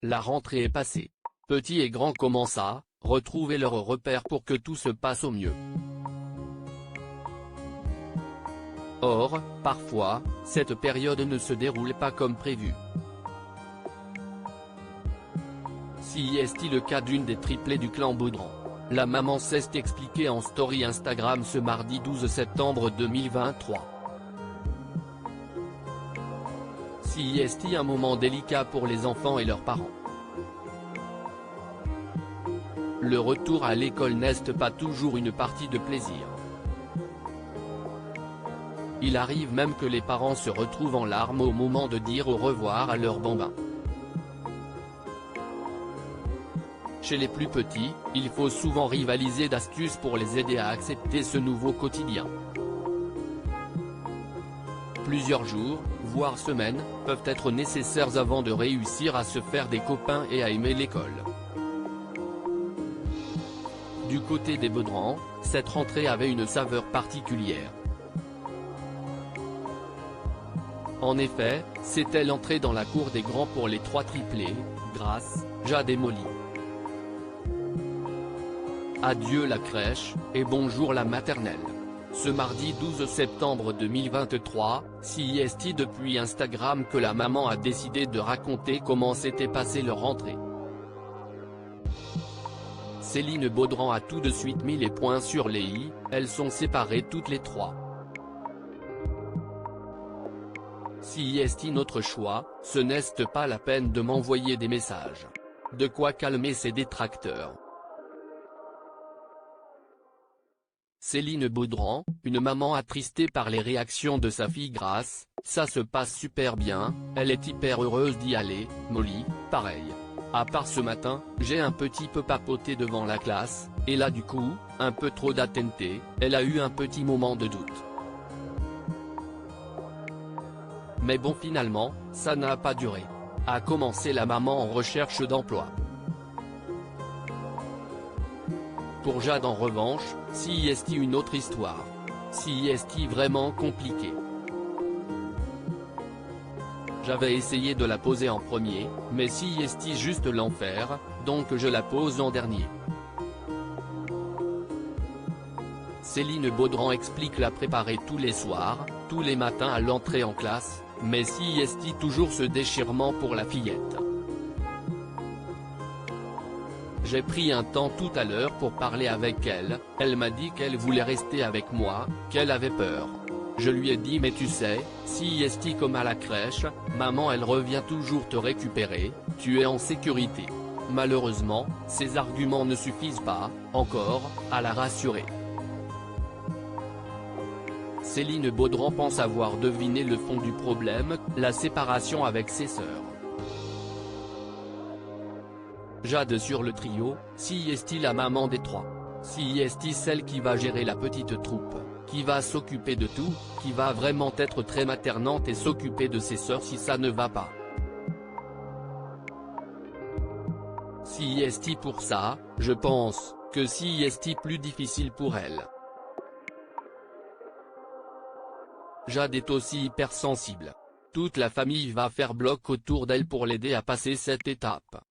La rentrée est passée. Petits et grands commencent à retrouver leurs repères pour que tout se passe au mieux. Or, parfois, cette période ne se déroule pas comme prévu. Si est le cas d'une des triplées du clan Baudran. La maman s'est expliquée en story Instagram ce mardi 12 septembre 2023. Si est un moment délicat pour les enfants et leurs parents. Le retour à l'école n'est pas toujours une partie de plaisir. Il arrive même que les parents se retrouvent en larmes au moment de dire au revoir à leurs bambins. Chez les plus petits, il faut souvent rivaliser d'astuces pour les aider à accepter ce nouveau quotidien. Plusieurs jours, voire semaines, peuvent être nécessaires avant de réussir à se faire des copains et à aimer l'école. Du côté des Baudran, cette rentrée avait une saveur particulière. En effet, c'était l'entrée dans la cour des grands pour les trois triplés, Grace, Jade et Molly. Adieu la crèche, et bonjour la maternelle. Ce mardi 12 septembre 2023, si est depuis Instagram que la maman a décidé de raconter comment s'était passée leur rentrée. Céline Baudran a tout de suite mis les points sur les i, elles sont séparées toutes les trois. Si est notre choix, ce n'est pas la peine de m'envoyer des messages. De quoi calmer ses détracteurs. Céline Baudran, une maman attristée par les réactions de sa fille Grace, ça se passe super bien, elle est hyper heureuse d'y aller, Molly, pareil. À part ce matin, j'ai un petit peu papoté devant la classe, et là du coup, un peu trop d'attenté, elle a eu un petit moment de doute. Mais bon finalement, ça n'a pas duré. A commencé la maman en recherche d'emploi. Pour Jade en revanche, si est une autre histoire. Si est vraiment compliqué. J'avais essayé de la poser en premier, mais si est juste l'enfer, donc je la pose en dernier. Céline Baudran explique la préparer tous les soirs, tous les matins à l'entrée en classe, mais si est toujours ce déchirement pour la fillette. J'ai pris un temps tout à l'heure pour parler avec elle, elle m'a dit qu'elle voulait rester avec moi, qu'elle avait peur. Je lui ai dit mais tu sais, si est comme à la crèche, maman elle revient toujours te récupérer, tu es en sécurité. Malheureusement, ces arguments ne suffisent pas, encore, à la rassurer. Céline Baudran pense avoir deviné le fond du problème, la séparation avec ses sœurs. Jade sur le trio, si est la maman des trois. Si est celle qui va gérer la petite troupe, qui va s'occuper de tout, qui va vraiment être très maternante et s'occuper de ses sœurs si ça ne va pas. Si est pour ça, je pense, que si est plus difficile pour elle. Jade est aussi hypersensible. Toute la famille va faire bloc autour d'elle pour l'aider à passer cette étape.